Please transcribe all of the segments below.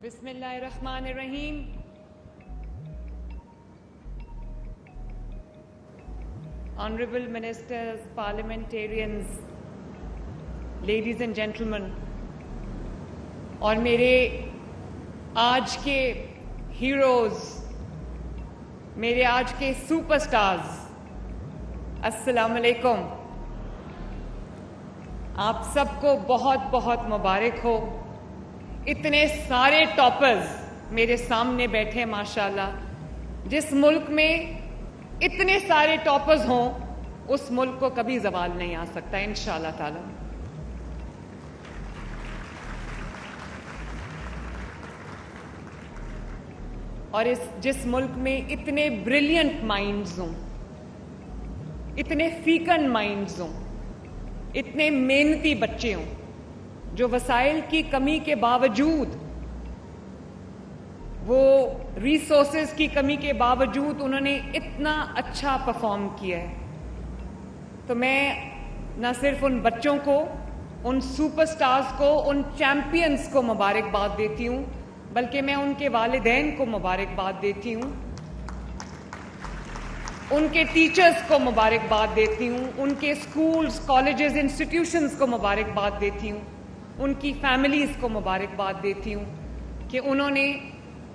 Bismillah ar-Rahman ar-Rahim. Honorable Ministers, Parliamentarians, Ladies and Gentlemen, اور میرے آج کے ہیروز، میرے آج کے سپر سٹارز، السلام علیکم. آپ سب کو بہت بہت مبارک ہو. اتنے سارے ٹاپرز میرے سامنے بیٹھے ماشاءاللہ. جس ملک میں اتنے سارے ٹاپرز ہوں اس ملک کو کبھی زوال نہیں آ سکتا انشاءاللہ تعالی. اور جس ملک میں اتنے بریلینٹ مائنڈز ہوں، اتنے فیکن مائنڈز ہوں، اتنے محنتی بچے ہوں، جو وسائل کی کمی کے باوجود، وہ ریسورسز کی کمی کے باوجود انہوں نے اتنا اچھا پرفارم کیا ہے، تو میں نہ صرف ان بچوں کو، ان سپر سٹارز کو، ان چیمپئنز کو مبارکباد دیتی ہوں، بلکہ میں ان کے والدین کو مبارکباد دیتی ہوں، ان کے ٹیچرز کو مبارکباد دیتی ہوں، ان کے اسکولز، کالجز، انسٹیٹیوشنز کو مبارکباد دیتی ہوں، ان کی فیملیز کو مبارکباد دیتی ہوں کہ انہوں نے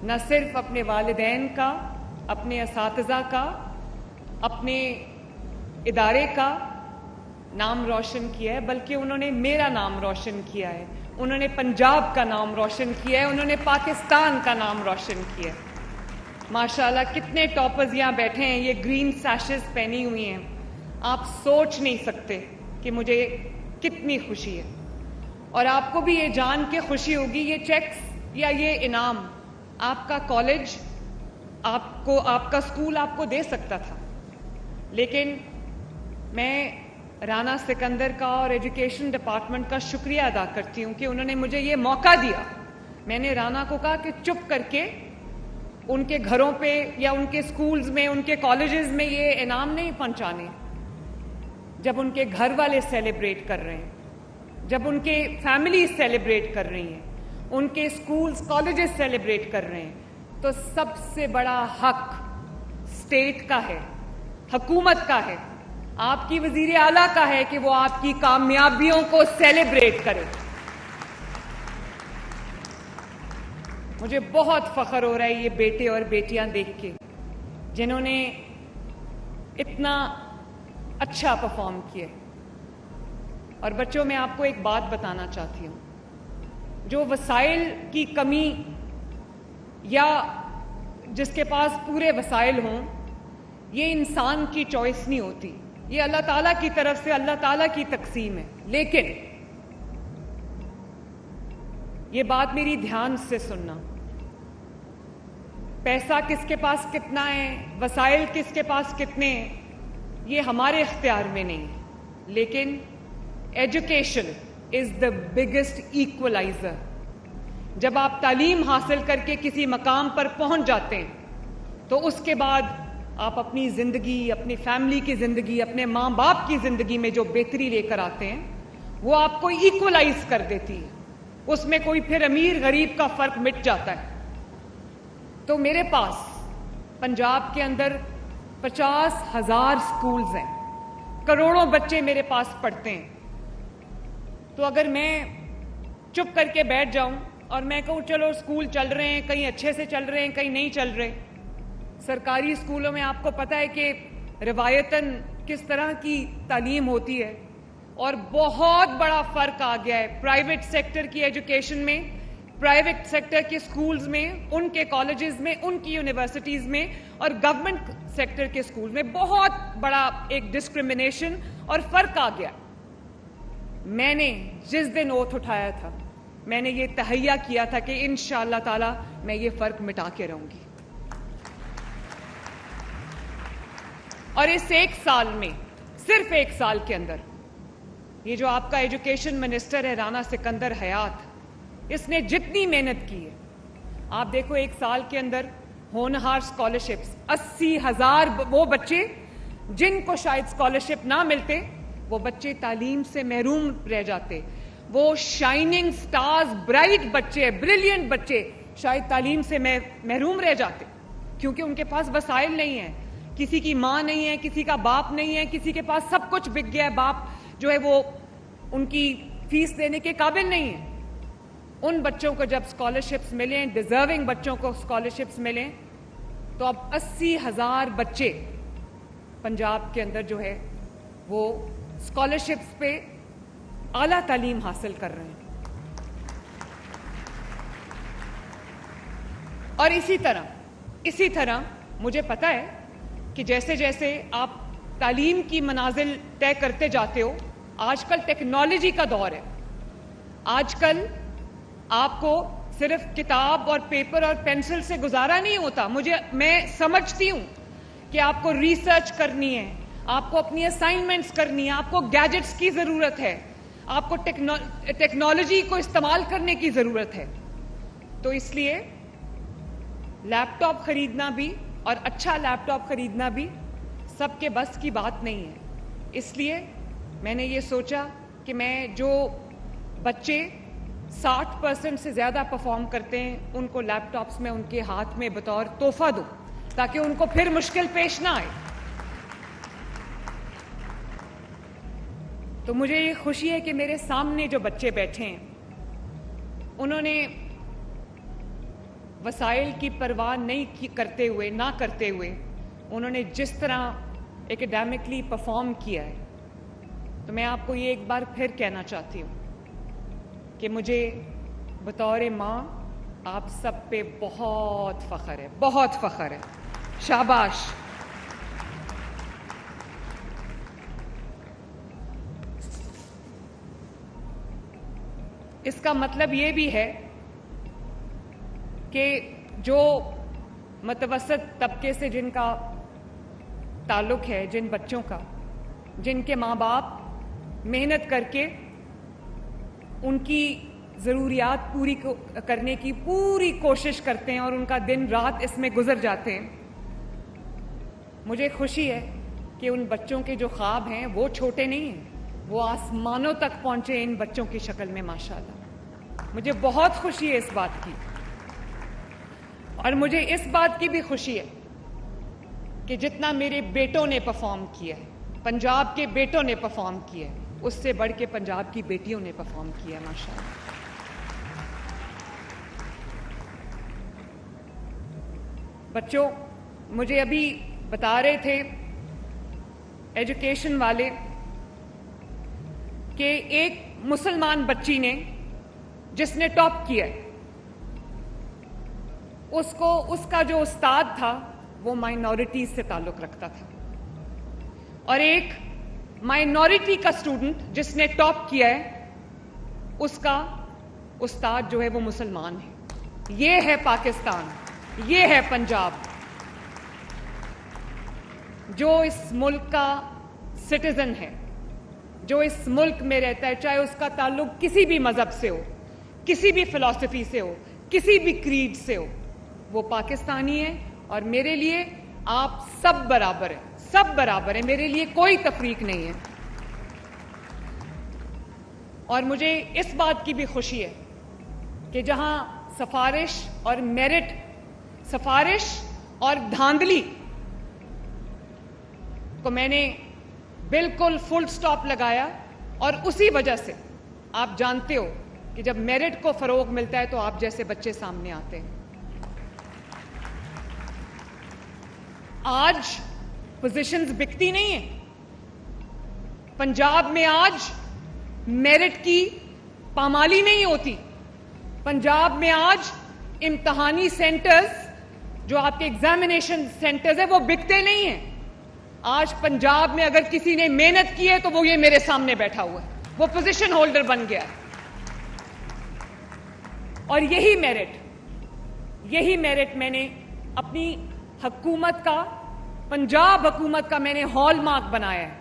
نہ صرف اپنے والدین کا، اپنے اساتذہ کا، اپنے ادارے کا نام روشن کیا ہے، بلکہ انہوں نے میرا نام روشن کیا ہے، انہوں نے پنجاب کا نام روشن کیا ہے، انہوں نے پاکستان کا نام روشن کیا ہے. ماشاءاللہ کتنے ٹاپرز یہاں بیٹھے ہیں، یہ گرین سیشز پہنی ہوئی ہیں. آپ سوچ نہیں سکتے کہ مجھے کتنی خوشی ہے. اور آپ کو بھی یہ جان کے خوشی ہوگی، یہ چیکس یا یہ انعام آپ کا کالج، آپ کا اسکول آپ کو دے سکتا تھا، لیکن میں رانا سکندر کا اور ایجوکیشن ڈپارٹمنٹ کا شکریہ ادا کرتی ہوں کہ انہوں نے مجھے یہ موقع دیا. میں نے رانا کو کہا کہ چپ کر کے ان کے گھروں پہ یا ان کے اسکولز میں، ان کے کالجز میں یہ انعام نہیں پہنچانے. جب ان کے گھر والے سیلیبریٹ کر رہے ہیں، جب ان کے فیملی سیلیبریٹ کر رہی ہیں، ان کے اسکولز، کالجز سیلیبریٹ کر رہے ہیں، تو سب سے بڑا حق اسٹیٹ کا ہے، حکومت کا ہے، آپ کی وزیر اعلیٰ کا ہے کہ وہ آپ کی کامیابیوں کو سیلیبریٹ کرے. مجھے بہت فخر ہو رہا ہے یہ بیٹے اور بیٹیاں دیکھ کے، جنہوں نے اتنا اچھا پرفارم کیا. اور بچوں، میں آپ کو ایک بات بتانا چاہتی ہوں، جو وسائل کی کمی یا جس کے پاس پورے وسائل ہوں، یہ انسان کی چوائس نہیں ہوتی، یہ اللہ تعالیٰ کی طرف سے اللہ تعالیٰ کی تقسیم ہے. لیکن یہ بات میری دھیان سے سننا، پیسہ کس کے پاس کتنا ہے، وسائل کس کے پاس کتنے ہیں، یہ ہمارے اختیار میں نہیں، لیکن ایجوکیشن از دا بگیسٹ ایکولائزر. جب آپ تعلیم حاصل کر کے کسی مقام پر پہنچ جاتے ہیں تو اس کے بعد آپ اپنی زندگی، اپنی فیملی کی زندگی، اپنے ماں باپ کی زندگی میں جو بہتری لے کر آتے ہیں وہ آپ کو ایکولائز کر دیتی ہے. اس میں کوئی پھر امیر غریب کا فرق مٹ جاتا ہے. تو میرے پاس پنجاب کے اندر 50,000 سکولز ہیں، کروڑوں بچے میرے پاس پڑھتے ہیں. تو اگر میں چپ کر کے بیٹھ جاؤں اور میں کہوں چلو اسکول چل رہے ہیں، کہیں اچھے سے چل رہے ہیں، کہیں نہیں چل رہے. سرکاری اسکولوں میں آپ کو پتہ ہے کہ روایتاً کس طرح کی تعلیم ہوتی ہے، اور بہت بڑا فرق آ گیا ہے پرائیویٹ سیکٹر کی ایجوکیشن میں، پرائیویٹ سیکٹر کے اسکولز میں، ان کے کالجز میں، ان کی یونیورسٹیز میں، اور گورنمنٹ سیکٹر کے اسکولز میں بہت بڑا ایک ڈسکرمنیشن اور فرق آ گیا. میں نے جس دن اوتھ اٹھایا تھا، میں نے یہ تہیہ کیا تھا کہ انشاءاللہ تعالی میں یہ فرق مٹا کے رہوں گی. اور اس ایک سال میں، صرف ایک سال کے اندر، یہ جو آپ کا ایجوکیشن منسٹر ہے رانا سکندر حیات، اس نے جتنی محنت کی ہے، آپ دیکھو ایک سال کے اندر ہونہار اسکالرشپس، 80,000 وہ بچے جن کو شاید اسکالرشپ نہ ملتے، وہ بچے تعلیم سے محروم رہ جاتے. وہ شائننگ سٹارز، برائٹ بچے، بریلینٹ بچے شاید تعلیم سے محروم رہ جاتے کیونکہ ان کے پاس وسائل نہیں ہیں. کسی کی ماں نہیں ہے, کسی کا باپ نہیں ہے, کسی کے پاس سب کچھ بک گیا ہے, باپ جو ہے وہ ان کی فیس دینے کے قابل نہیں ہے. ان بچوں کو جب اسکالرشپس ملیں, ڈیزرونگ بچوں کو اسکالرشپس ملیں, تو اب 80,000 بچے پنجاب کے اندر جو ہے وہ اسکالرشپس پہ اعلیٰ تعلیم حاصل کر رہے ہیں. اور اسی طرح مجھے پتا ہے کہ جیسے جیسے آپ تعلیم کی منازل طے کرتے جاتے ہو, آج کل ٹیکنالوجی کا دور ہے. آج کل آپ کو صرف کتاب اور پیپر اور پینسل سے گزارا نہیں ہوتا. میں سمجھتی ہوں کہ آپ کو ریسرچ کرنی ہے, آپ کو اپنی اسائنمنٹس کرنی ہے, آپ کو گیجٹس کی ضرورت ہے, آپ کو ٹیکنالوجی کو استعمال کرنے کی ضرورت ہے. تو اس لیے لیپ ٹاپ خریدنا بھی اور اچھا لیپ ٹاپ خریدنا بھی سب کے بس کی بات نہیں ہے. اس لیے میں نے یہ سوچا کہ میں جو بچے 60% سے زیادہ پرفارم کرتے ہیں ان کو لیپ ٹاپس میں ان کے ہاتھ میں بطور تحفہ دوں تاکہ ان کو پھر مشکل پیش نہ آئے. تو مجھے یہ خوشی ہے کہ میرے سامنے جو بچے بیٹھے ہیں انہوں نے وسائل کی پرواہ نہیں کرتے ہوئے انہوں نے جس طرح ایکڈیمکلی پرفارم کیا ہے, تو میں آپ کو یہ ایک بار پھر کہنا چاہتی ہوں کہ مجھے بطور ماں آپ سب پہ بہت فخر ہے, بہت فخر ہے. شاباش. اس کا مطلب یہ بھی ہے کہ جو متوسط طبقے سے جن کا تعلق ہے, جن بچوں کا, جن کے ماں باپ محنت کر کے ان کی ضروریات پوری کرنے کی پوری کوشش کرتے ہیں اور ان کا دن رات اس میں گزر جاتے ہیں, مجھے خوشی ہے کہ ان بچوں کے جو خواب ہیں وہ چھوٹے نہیں ہیں, وہ آسمانوں تک پہنچے ان بچوں کی شکل میں. ماشاءاللہ مجھے بہت خوشی ہے اس بات کی. اور مجھے اس بات کی بھی خوشی ہے کہ جتنا میرے بیٹوں نے پرفارم کیا ہے, پنجاب کے بیٹوں نے پرفارم کیا ہے, اس سے بڑھ کے پنجاب کی بیٹیوں نے پرفارم کیا. ماشاءاللہ. بچوں, مجھے ابھی بتا رہے تھے ایجوکیشن والے کہ ایک مسلمان بچی نے جس نے ٹاپ کیا, اس کا جو استاد تھا وہ مائنورٹیز سے تعلق رکھتا تھا, اور ایک مائنورٹی کا اسٹوڈنٹ جس نے ٹاپ کیا ہے اس کا استاد جو ہے وہ مسلمان ہے. یہ ہے پاکستان, یہ ہے پنجاب جو اس ملک کا سٹیزن ہے, جو اس ملک میں رہتا ہے, چاہے اس کا تعلق کسی بھی مذہب سے ہو, کسی بھی فلسفی سے ہو, کسی بھی کریڈ سے ہو, وہ پاکستانی ہے. اور میرے لیے آپ سب برابر ہیں, سب برابر ہیں, میرے لیے کوئی تفریق نہیں ہے. اور مجھے اس بات کی بھی خوشی ہے کہ جہاں سفارش اور میرٹ, سفارش اور دھاندلی کو میں نے بالکل فل سٹاپ لگایا, اور اسی وجہ سے آپ جانتے ہو کہ جب میرٹ کو فروغ ملتا ہے تو آپ جیسے بچے سامنے آتے ہیں. آج پوزیشنز بکتی نہیں ہیں. پنجاب میں آج میرٹ کی پامالی نہیں ہوتی. پنجاب میں آج امتحانی سینٹرز, جو آپ کے ایگزامینیشن سینٹرز ہیں, وہ بکتے نہیں ہیں. آج پنجاب میں اگر کسی نے محنت کی ہے تو وہ یہ میرے سامنے بیٹھا ہوا ہے, وہ پوزیشن ہولڈر بن گیا ہے. اور یہی میرٹ میں نے اپنی حکومت کا, پنجاب حکومت کا میں نے ہال مارک بنایا ہے.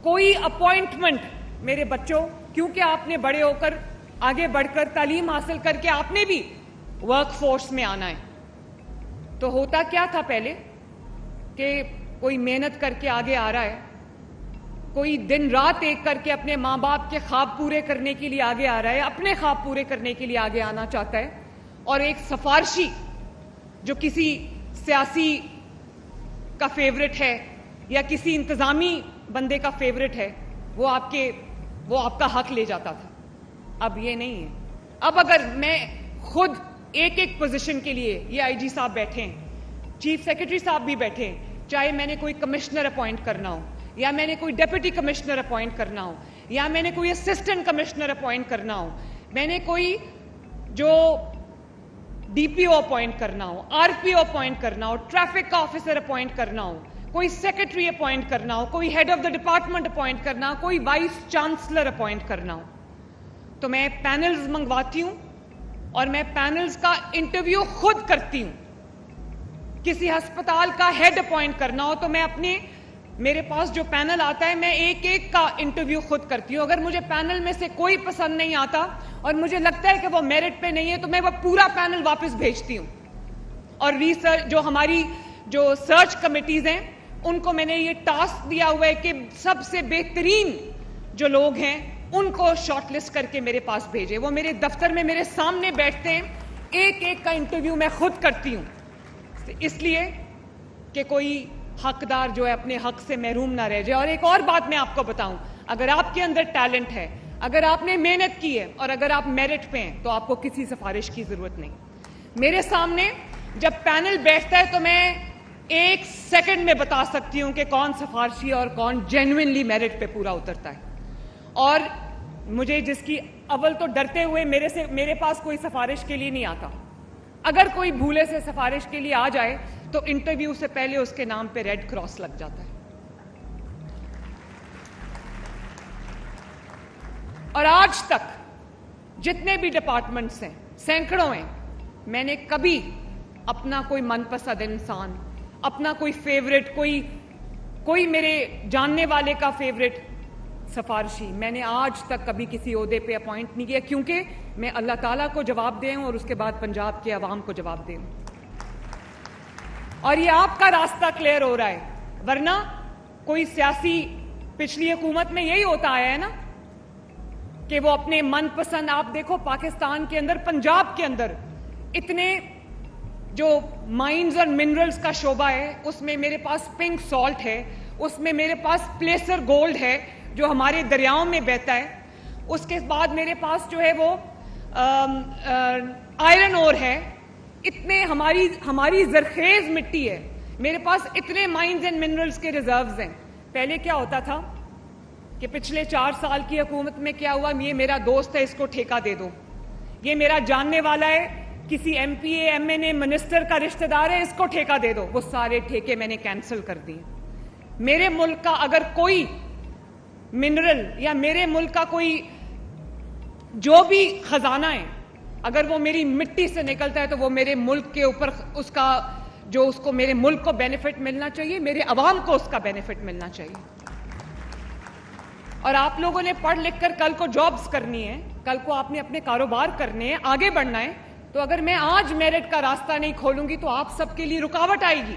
کوئی اپوائنٹمنٹ میرے بچوں, کیونکہ آپ نے بڑے ہو کر آگے بڑھ کر تعلیم حاصل کر کے آپ نے بھی ورک فورس میں آنا ہے. تو ہوتا کیا تھا پہلے کہ کوئی محنت کر کے آگے آ رہا ہے, کوئی دن رات ایک کر کے اپنے ماں باپ کے خواب پورے کرنے کے لیے آگے آ رہا ہے, اپنے خواب پورے کرنے کے لیے آگے آنا چاہتا ہے, اور ایک سفارشی جو کسی سیاسی کا فیورٹ ہے یا کسی انتظامی بندے کا فیورٹ ہے وہ آپ کا حق لے جاتا تھا. اب یہ نہیں ہے. اب اگر میں خود ایک ایک پوزیشن کے لیے, یہ آئی جی صاحب بیٹھے ہیں, چیف سیکرٹری صاحب بھی بیٹھے ہیں, چاہے میں نے کوئی کمشنر اپوائنٹ کرنا ہو یا میں نے کوئی ڈپٹی کمشنر اپوائنٹ کرنا ہو یا میں نے کوئی اسسٹنٹ کمشنر اپوائنٹ کرنا ہو, میں نے کوئی جو ڈی پی او اپوائنٹ کرنا ہو, آر پی او اپوائنٹ کرنا ہو, ٹریفک کا آفیسر اپوائنٹ کرنا ہو, کوئی سیکرٹری اپوائنٹ کرنا ہو, کوئی head of the department appoint کرنا ہو, کوئی وائس چانسلر اپوائنٹ کرنا ہو, تو میں پینلز منگواتی ہوں اور میں پینلز کا انٹرویو خود کرتی ہوں. کسی ہسپتال کا ہیڈ اپوائنٹ کرنا ہو تو میں میرے پاس جو پینل آتا ہے میں ایک ایک کا انٹرویو خود کرتی ہوں. اگر مجھے پینل میں سے کوئی پسند نہیں آتا اور مجھے لگتا ہے کہ وہ میرٹ پہ نہیں ہے تو میں وہ پورا پینل واپس بھیجتی ہوں. اور ریسرچ جو ہماری جو سرچ کمیٹیز ہیں ان کو میں نے یہ ٹاسک دیا ہوا ہے کہ سب سے بہترین جو لوگ ہیں ان کو شارٹ لسٹ کر کے میرے پاس بھیجے. وہ میرے دفتر میں میرے سامنے بیٹھتے ہیں, ایک ایک کا انٹرویو میں خود کرتی ہوں, اس لیے کہ کوئی حقدار جو ہے اپنے حق سے محروم نہ رہ جائے. اور ایک اور بات میں آپ کو بتاؤں, اگر آپ کے اندر ٹیلنٹ ہے, اگر آپ نے محنت کی ہے اور اگر آپ میرٹ پہ ہیں تو آپ کو کسی سفارش کی ضرورت نہیں. میرے سامنے جب پینل بیٹھتا ہے تو میں 1 سیکنڈ میں بتا سکتی ہوں کہ کون سفارشی اور کون جینوئنلی میرٹ پہ پورا اترتا ہے. اور مجھے جس کی اول تو ڈرتے ہوئے میرے پاس کوئی سفارش کے لیے نہیں آتا. اگر کوئی بھولے سے سفارش کے لیے آ جائے تو انٹرویو سے پہلے اس کے نام پہ ریڈ کراس لگ جاتا ہے. اور آج تک جتنے بھی ڈپارٹمنٹس ہیں, سینکڑوں ہیں, میں نے کبھی اپنا کوئی من پسند انسان, اپنا کوئی فیورٹ, کوئی میرے جاننے والے کا فیورٹ سفارشی میں نے آج تک کبھی کسی عہدے پہ اپوائنٹ نہیں کیا, کیونکہ میں اللہ تعالیٰ کو جواب دے ہوں اور اس کے بعد پنجاب کے عوام کو جواب دے ہوں. اور یہ آپ کا راستہ کلیئر ہو رہا ہے, ورنہ کوئی سیاسی پچھلی حکومت میں یہی ہوتا آیا ہے نا کہ وہ اپنے من پسند, آپ دیکھو پاکستان کے اندر, پنجاب کے اندر اتنے جو مائنز اور منرلز کا شعبہ ہے, اس میں میرے پاس پنک سالٹ ہے, اس میں میرے پاس پلیسر گولڈ ہے جو ہمارے دریاؤں میں بہتا ہے, اس کے بعد میرے پاس جو ہے وہ آئرن اور ہے, اتنے ہماری زرخیز مٹی ہے, میرے پاس اتنے مائنز اینڈ منرلز کے ریزروز ہیں. پہلے کیا ہوتا تھا کہ پچھلے 4 سال کی حکومت میں کیا ہوا, یہ میرا دوست ہے اس کو ٹھیکہ دے دو, یہ میرا جاننے والا ہے, کسی ایم پی اے, ایم این اے, منسٹر کا رشتہ دار ہے, اس کو ٹھیکہ دے دو. وہ سارے ٹھیکے میں نے کینسل کر دیے. میرے ملک کا اگر کوئی منرل یا میرے ملک کا کوئی جو بھی خزانہ ہے, اگر وہ میری مٹی سے نکلتا ہے تو وہ میرے ملک کے اوپر اس کو میرے ملک کو بینیفٹ ملنا چاہیے, میرے عوام کو اس کا بینیفٹ ملنا چاہیے. اور آپ لوگوں نے پڑھ لکھ کر کل کو جابز کرنی ہے, کل کو آپ نے اپنے کاروبار کرنے ہیں, آگے بڑھنا ہے, تو اگر میں آج میرٹ کا راستہ نہیں کھولوں گی تو آپ سب کے لیے رکاوٹ آئے گی.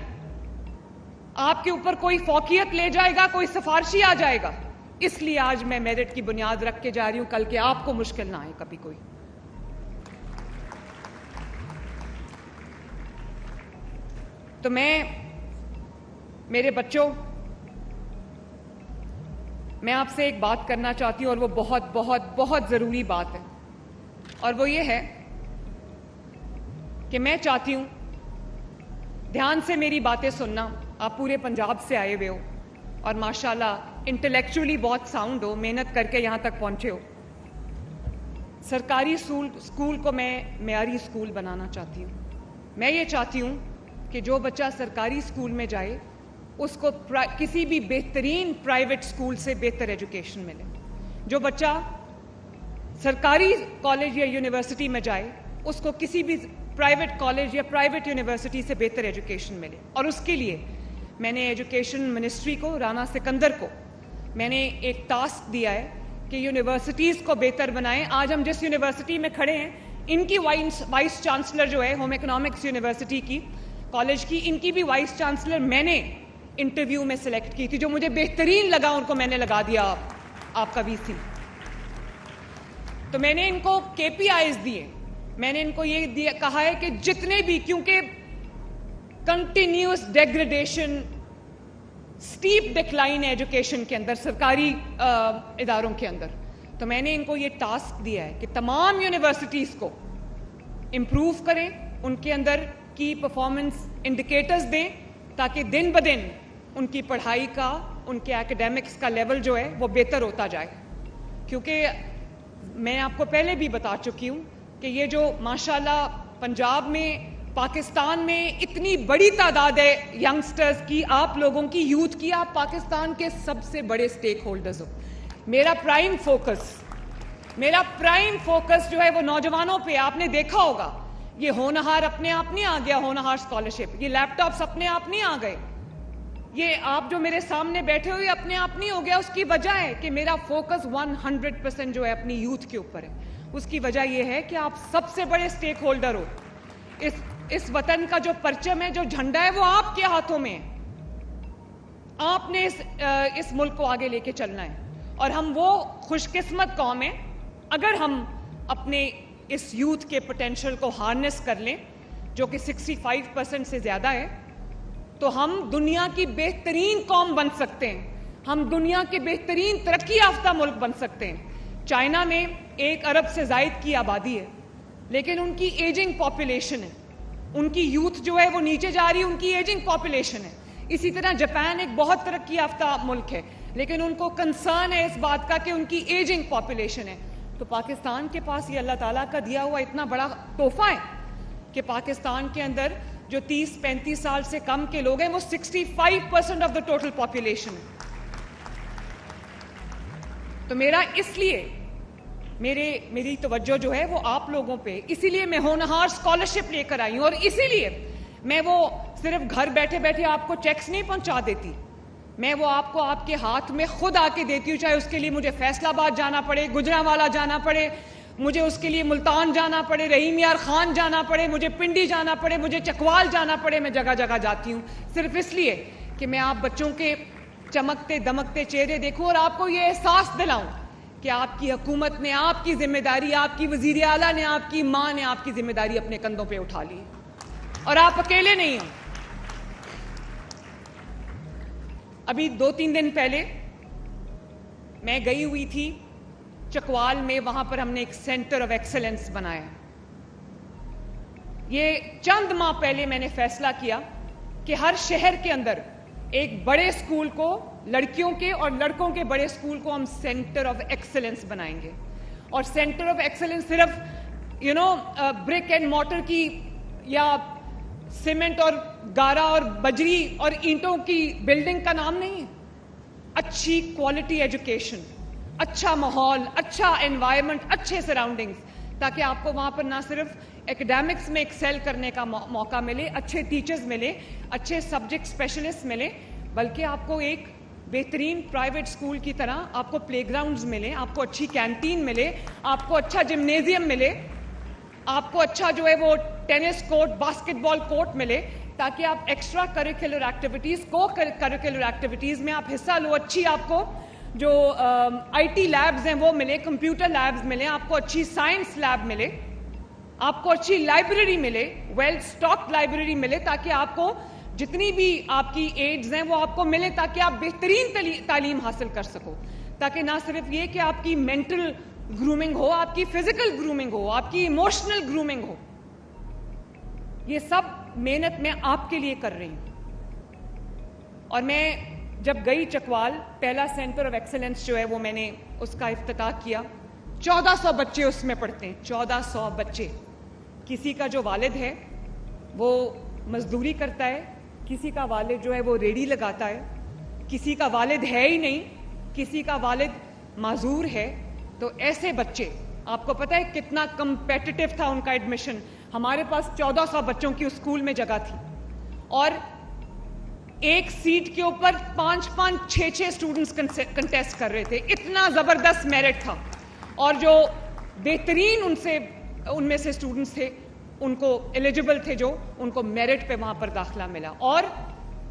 آپ کے اوپر کوئی فوقیت لے جائے گا, کوئی سفارشی آ جائے گا. اس لیے آج میں میرٹ کی بنیاد رکھ کے جا رہی ہوں, کل کے آپ کو مشکل نہ آئے کبھی کوئی. تو میرے بچوں, میں آپ سے ایک بات کرنا چاہتی ہوں اور وہ بہت بہت بہت ضروری بات ہے, اور وہ یہ ہے کہ میں چاہتی ہوں دھیان سے میری باتیں سننا. آپ پورے پنجاب سے آئے ہوئے ہو اور ماشاءاللہ انٹلیکچولی بہت ساؤنڈ ہو, محنت کر کے یہاں تک پہنچے ہو. سرکاری اسکول کو میں معیاری اسکول بنانا چاہتی ہوں. میں یہ چاہتی ہوں کہ جو بچہ سرکاری اسکول میں جائے اس کو کسی بھی بہترین پرائیویٹ اسکول سے بہتر ایجوکیشن ملے. جو بچہ سرکاری کالج یا یونیورسٹی میں جائے اس کو کسی بھی پرائیویٹ کالج یا پرائیویٹ یونیورسٹی سے بہتر ایجوکیشن ملے. اور اس کے لیے میں نے ایجوکیشن منسٹری کو, رانا سکندر کو میں نے ایک ٹاسک دیا ہے کہ یونیورسٹیز کو بہتر بنائیں. آج ہم جس یونیورسٹی میں کھڑے ہیں ان کی وائس چانسلر جو ہے ہوم اکنامکس یونیورسٹی کی کالج کی, ان کی بھی وائس چانسلر میں نے انٹرویو میں سلیکٹ کی تھی. جو مجھے بہترین لگا ان کو میں نے لگا دیا آپ کا وی سی. تو میں نے ان کو KPIs دیے میں نے ان کو یہ کہا ہے کہ جتنے بھی, کیونکہ کنٹینیوس ڈیگریڈیشن, اسٹیپ ڈکلائن ہے ایجوکیشن کے اندر, سرکاری اداروں کے اندر, تو میں نے ان کو یہ ٹاسک دیا ہے کہ تمام یونیورسٹیز کو امپروو کریں, ان کے اندر کی پرفارمنس انڈیکیٹرز دیں تاکہ دن بدن ان کی پڑھائی کا, ان کے ایکیڈیمکس کا لیول جو ہے وہ بہتر ہوتا جائے. کیونکہ میں آپ کو پہلے بھی بتا چکی ہوں کہ یہ جو ماشاءاللہ پنجاب میں, پاکستان میں اتنی بڑی تعداد ہے ینگسٹرز کی, آپ لوگوں کی, یوتھ کی, آپ پاکستان کے سب سے بڑے سٹیک ہولڈرز ہو. میرا پرائم فوکس جو ہے وہ نوجوانوں پہ. آپ نے دیکھا ہوگا یہ ہونہار اپنے آپ نہیں آ گیا, ہونہار اسکالرشپ, یہ لیپ ٹاپس اپنے آپ نہیں آ گئے, یہ آپ جو میرے سامنے بیٹھے ہوئے اپنے آپ نہیں ہو گیا. اس کی وجہ ہے کہ میرا فوکس 100% جو ہے اپنی یوتھ کے اوپر ہے. اس کی وجہ یہ ہے کہ آپ سب سے بڑے سٹیک ہولڈر ہو. اس وطن کا جو پرچم ہے, جو جھنڈا ہے, وہ آپ کے ہاتھوں میں ہے. آپ نے اس ملک کو آگے لے کے چلنا ہے. اور ہم وہ خوش قسمت قوم ہیں اگر ہم اپنے اس یوتھ کے پوٹینشیل کو ہارنس کر لیں, جو کہ 65% سے زیادہ ہے, تو ہم دنیا کی بہترین قوم بن سکتے ہیں. ہم دنیا کے بہترین ترقی یافتہ ملک بن سکتے ہیں. چائنا میں 1 ارب سے زائد کی آبادی ہے, لیکن ان کی ایجنگ پاپولیشن ہے, ان کی یوتھ جو ہے وہ نیچے جا رہی ہے, ان کی ایجنگ پاپولیشن ہے. اسی طرح جاپان ایک بہت ترقی یافتہ ملک ہے, لیکن ان کو کنسرن ہے اس بات کا کہ ان کی ایجنگ پاپولیشن ہے. تو پاکستان کے پاس یہ اللہ تعالیٰ کا دیا ہوا اتنا بڑا تحفہ ہے کہ پاکستان کے اندر جو 30-35 سال سے کم کے لوگ ہیں وہ 65% آف دا ٹوٹل پاپولیشن ہے. تو میرا اس لیے میری توجہ جو ہے وہ آپ لوگوں پہ, اسی لیے میں ہونہار اسکالرشپ لے کر آئی ہوں, اور اسی لیے میں وہ صرف گھر بیٹھے بیٹھے آپ کو چیکس نہیں پہنچا دیتی, میں وہ آپ کو آپ کے ہاتھ میں خود آ کے دیتی ہوں. چاہے اس کے لیے مجھے فیصل آباد جانا پڑے, گجرانوالہ جانا پڑے, مجھے اس کے لیے ملتان جانا پڑے, رحیم یار خان جانا پڑے, مجھے پنڈی جانا پڑے, مجھے چکوال جانا پڑے, میں جگہ جگہ جاتی ہوں صرف اس لیے کہ میں آپ بچوں کے چمکتے دمکتے چہرے دیکھوں اور آپ کو یہ احساس دلاؤں کہ آپ کی حکومت نے آپ کی ذمہ داری, آپ کی وزیر اعلیٰ نے, آپ کی ماں نے آپ کی ذمہ داری اپنے کندھوں پہ اٹھا لی, اور آپ اکیلے نہیں ہیں. ابھی 2-3 دن پہلے میں گئی ہوئی تھی چکوال میں, وہاں پر ہم نے ایک سینٹر آف ایکسلنس بنایا. یہ چند ماہ پہلے میں نے فیصلہ کیا کہ ہر شہر کے اندر ایک بڑے اسکول کو, لڑکیوں کے اور لڑکوں کے بڑے اسکول کو ہم سینٹر آف ایکسلنس بنائیں گے. اور سینٹر آف ایکسلنس صرف برک اینڈ مورٹر کی یا سیمنٹ اور گارا اور بجری اور اینٹوں کی بلڈنگ کا نام نہیں ہے. اچھی کوالٹی ایجوکیشن, اچھا ماحول, اچھا انوائرمنٹ, اچھے سراؤنڈنگز, تاکہ آپ کو وہاں پر نہ صرف ایکڈیمکس میں ایکسیل کرنے کا موقع ملے, اچھے ٹیچرز ملے, اچھے سبجیکٹ اسپیشلسٹ ملے, بلکہ آپ کو ایک بہترین پرائیویٹ اسکول کی طرح آپ کو پلے گراؤنڈز ملے, آپ کو اچھی کینٹین ملے, آپ کو اچھا جمنیزیم ملے, آپ کو اچھا جو ہے وہ ٹینس کورٹ, باسکٹ بال کورٹ ملے, تاکہ آپ ایکسٹرا کریکولر ایکٹیویٹیز, کو کریکولر ایکٹیویٹیز میں آپ حصہ لو. اچھی آپ کو جو آئی ٹی لیبز ہیں وہ ملے, کمپیوٹر لیبز ملے, آپ کو اچھی سائنس لیب ملے, آپ کو اچھی لائبریری ملے, ویل اسٹاک لائبریری ملے, تاکہ آپ کو جتنی بھی آپ کی ایڈز ہیں وہ آپ کو ملے, تاکہ آپ بہترین تعلیم حاصل کر سکو. تاکہ نہ صرف یہ کہ آپ کی مینٹل گرومنگ ہو, آپ کی فزیکل گرومنگ ہو, آپ کی ایموشنل گرومنگ ہو. یہ سب محنت میں آپ کے لیے کر رہی ہوں. اور میں جب گئی چکوال, پہلا سینٹر آف ایکسلنس جو ہے وہ میں نے اس کا افتتاح کیا. 1400 بچے اس میں پڑھتے ہیں, 1400 بچے. کسی کا جو والد ہے وہ مزدوری کرتا ہے, کسی کا والد جو ہے وہ ریڑھی لگاتا ہے, کسی کا والد ہے ہی نہیں, کسی کا والد معذور ہے. تو ایسے بچے, آپ کو پتہ ہے کتنا کمپیٹیٹو تھا ان کا ایڈمیشن. ہمارے پاس 1400 بچوں کی اسکول میں جگہ تھی, اور ایک سیٹ کے اوپر 5-6 اسٹوڈنٹس کنٹیسٹ کر رہے تھے. اتنا زبردست میرٹ تھا. اور جو بہترین ان میں سے اسٹوڈنٹس تھے, ان کو ایلیجبل تھے, جو ان کو میرٹ پہ وہاں پر داخلہ ملا. اور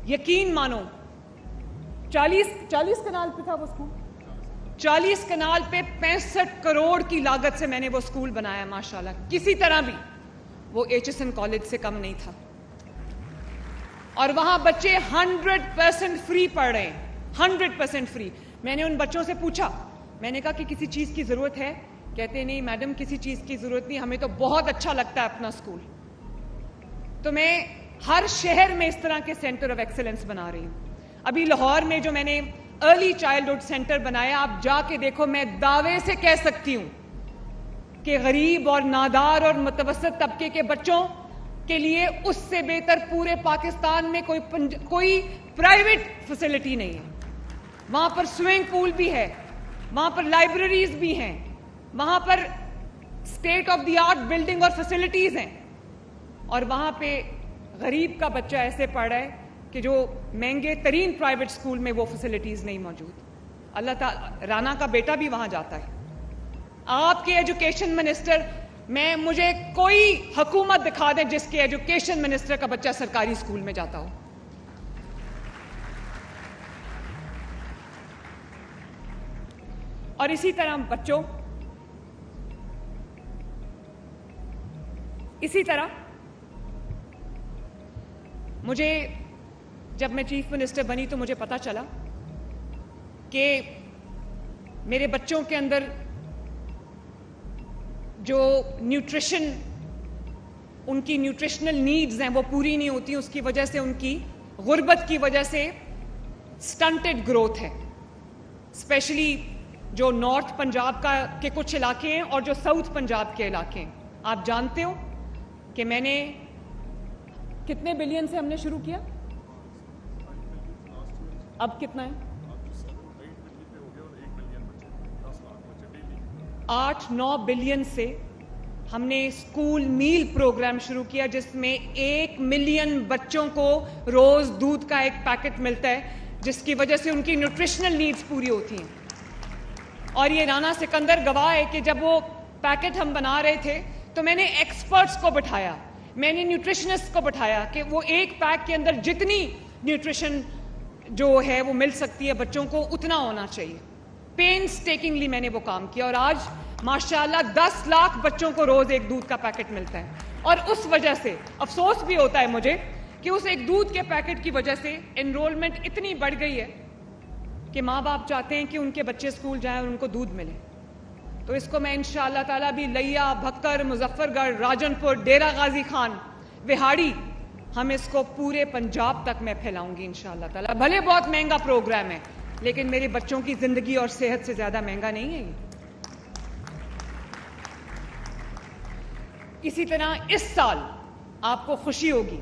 یقین مانو 40 کنال پہ تھا وہ اسکول, 40 کنال پہ 65 کروڑ کی لاگت سے میں نے وہ اسکول بنایا ماشاءاللہ. کسی طرح بھی وہ HSN کالج سے کم نہیں تھا. اور وہاں بچے 100% فری پڑھ رہے ہیں, 100% فری. میں نے ان بچوں سے پوچھا, میں نے کہا کہ کسی چیز کی ضرورت ہے؟ کہتے نہیں میڈم کسی چیز کی ضرورت نہیں, ہمیں تو بہت اچھا لگتا ہے اپنا اسکول. تو میں ہر شہر میں اس طرح کے سینٹر آف ایکسلنس بنا رہی ہوں. ابھی لاہور میں جو میں نے ارلی چائلڈہڈ سینٹر بنایا, آپ جا کے دیکھو, میں دعوے سے کہہ سکتی ہوں کہ غریب اور نادار اور متوسط طبقے کے بچوں کے لیے اس سے بہتر پورے پاکستان میں کوئی پرائیویٹ فیسلٹی نہیں ہے. وہاں پر سوئمنگ پول بھی ہے, وہاں پر لائبریریز بھی ہیں, وہاں پر state of the art building اور فیسلٹیز ہیں. اور وہاں پہ غریب کا بچہ ایسے پڑھ رہا ہے کہ جو مہنگے ترین پرائیویٹ اسکول میں وہ فیسلٹیز نہیں موجود. اللہ تعالی, رانا کا بیٹا بھی وہاں جاتا ہے. آپ کے ایجوکیشن منسٹر, مجھے کوئی حکومت دکھا دیں جس کے ایجوکیشن منسٹر کا بچہ سرکاری اسکول میں جاتا ہو. اور اسی طرح بچوں, اسی طرح مجھے جب میں چیف منسٹر بنی تو مجھے پتا چلا کہ میرے بچوں کے اندر جو نیوٹریشن, ان کی نیوٹریشنل نیڈز ہیں وہ پوری نہیں ہوتی. اس کی وجہ سے ان کی غربت کی وجہ سے سٹنٹڈ گروتھ ہے. اسپیشلی جو نارتھ پنجاب کے کچھ علاقے ہیں اور جو ساؤتھ پنجاب کے علاقے ہیں. آپ جانتے ہو کہ میں نے کتنے بلین سے ہم نے شروع کیا, اب کتنا ہے؟ 8-9 بلین سے ہم نے اسکول میل پروگرام شروع کیا, جس میں 1 ملین بچوں کو روز دودھ کا ایک پیکٹ ملتا ہے, جس کی وجہ سے ان کی نیوٹریشنل نیڈز پوری ہوتی ہیں. اور یہ رانا سکندر گواہ ہے کہ جب وہ پیکٹ ہم بنا رہے تھے تو میں نے ایکسپرٹس کو بٹھایا, میں نے نیوٹریشنسٹ کو بٹھایا کہ وہ ایک پیک کے اندر جتنی نیوٹریشن جو ہے وہ مل سکتی ہے بچوں کو اتنا ہونا چاہیے. پینس ٹیکنگلی میں نے وہ کام کیا, اور آج ماشاءاللہ 10 لاکھ بچوں کو روز ایک دودھ کا پیکٹ ملتا ہے. اور اس وجہ سے افسوس بھی ہوتا ہے مجھے کہ اس ایک دودھ کے پیکٹ کی وجہ سے انرولمنٹ اتنی بڑھ گئی ہے کہ ماں باپ چاہتے ہیں کہ ان کے بچے اسکول جائیں اور ان کو دودھ ملے. تو اس کو میں انشاءاللہ تعالیٰ بھی لیا, بھکر, مظفر گڑھ, راجن پور, ڈیرہ غازی خان, وہاڑی, ہم اس کو پورے پنجاب تک میں پھیلاؤں گی انشاءاللہ تعالیٰ. بھلے بہت مہنگا پروگرام ہے لیکن میرے بچوں کی زندگی اور صحت سے زیادہ مہنگا نہیں ہے یہ. اسی طرح اس سال آپ کو خوشی ہوگی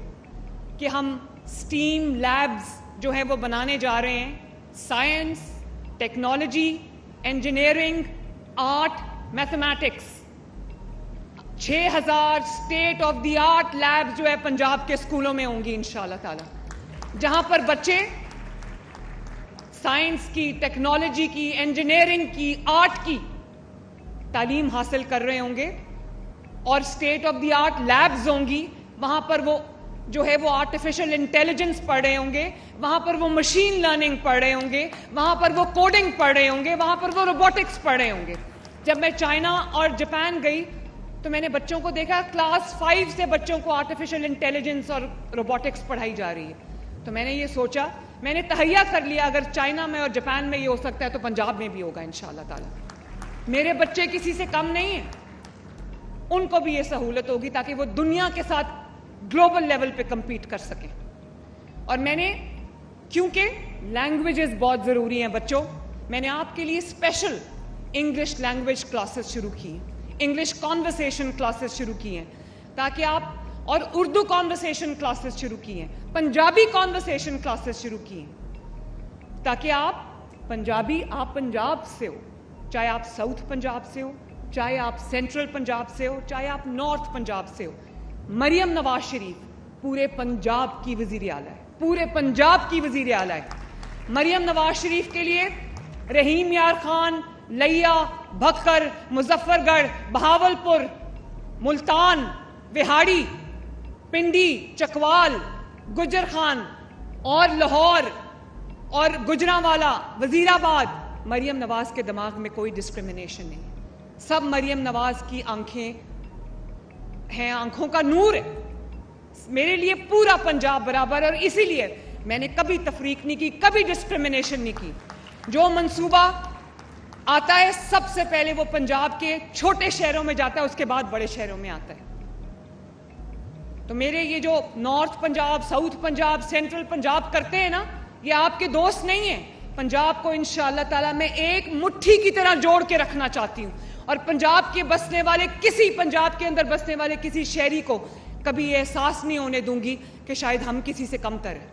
کہ ہم اسٹیم لیبز جو ہیں وہ بنانے جا رہے ہیں. Science, technology, engineering, art, mathematics, 6000 state of the art lab جو ہے پنجاب کے اسکولوں میں ہوں گی انشاءاللہ تعالی, جہاں پر بچے سائنس کی, ٹیکنالوجی کی, انجینئرنگ کی, آرٹ کی تعلیم حاصل کر رہے ہوں گے. اور state of the art labs ہوں گی, وہاں پر وہ جو ہے وہ آرٹیفیشل انٹیلیجنس پڑھ رہے ہوں گے, وہاں پر وہ مشین لرننگ پڑھ رہے ہوں گے, وہاں پر وہ کوڈنگ پڑھ رہے ہوں گے, وہاں پر وہ روبوٹکس پڑھ رہے ہوں گے. جب میں چائنا اور جاپان گئی تو میں نے بچوں کو دیکھا, کلاس 5 سے بچوں کو آرٹیفیشل انٹیلیجنس اور روبوٹکس پڑھائی جا رہی ہے. تو میں نے یہ سوچا, میں نے تہیہ کر لیا اگر چائنا میں اور جاپان میں یہ ہو سکتا ہے تو پنجاب میں بھی ہوگا انشاءاللہ تعالی. میرے بچے کسی سے کم نہیں ہیں, ان کو بھی یہ سہولت ہوگی تاکہ وہ دنیا کے ساتھ گلوبل لیول پہ کمپیٹ کر سکیں. اور میں نے, کیونکہ لینگویجز بہت ضروری ہیں بچوں, میں نے آپ کے لیے اسپیشل انگلش لینگویج کلاسز شروع کی ہیں, انگلش کانورسیشن کلاسز شروع کی ہیں تاکہ آپ, اور اردو کانورسیشن کلاسز شروع کی ہیں, پنجابی کانورسیشن کلاسز شروع کی ہیں تاکہ آپ پنجابی, آپ پنجاب سے ہو, چاہے آپ ساؤتھ پنجاب سے ہو, چاہے آپ سینٹرل پنجاب سے ہو, چاہے آپ نارتھ پنجاب سے ہو. مریم نواز شریف پورے پنجاب کی وزیر اعلیٰ ہے, پورے پنجاب کی وزیر اعلیٰ ہے. مریم نواز شریف کے لیے رحیم یار خان, لیا, بھکر, مظفر گڑھ, بہاولپور, ملتان, وہاڑی, پنڈی, چکوال, گجر خان اور لاہور اور گجرانوالا, وزیر آباد, مریم نواز کے دماغ میں کوئی ڈسکرمنیشن نہیں. سب مریم نواز کی آنکھیں ہیں, آنکھوں کا نور ہے. میرے لیے پورا پنجاب برابر, اور اسی لیے میں نے کبھی تفریق نہیں کی, کبھی ڈسکرمنیشن نہیں کی. جو منصوبہ آتا ہے سب سے پہلے وہ پنجاب کے چھوٹے شہروں میں جاتا ہے, اس کے بعد بڑے شہروں میں آتا ہے. تو میرے یہ جو north Punjab, south Punjab, central Punjab کرتے ہیں نا, یہ آپ کے دوست نہیں ہیں. پنجاب کو انشاءاللہ تعالیٰ میں ایک مٹھی کی طرح جوڑ کے رکھنا چاہتی ہوں, اور پنجاب کے بسنے والے پنجاب کے اندر بسنے والے کسی شہری کو کبھی یہ احساس نہیں ہونے دوں گی کہ شاید ہم کسی سے کم تر ہیں.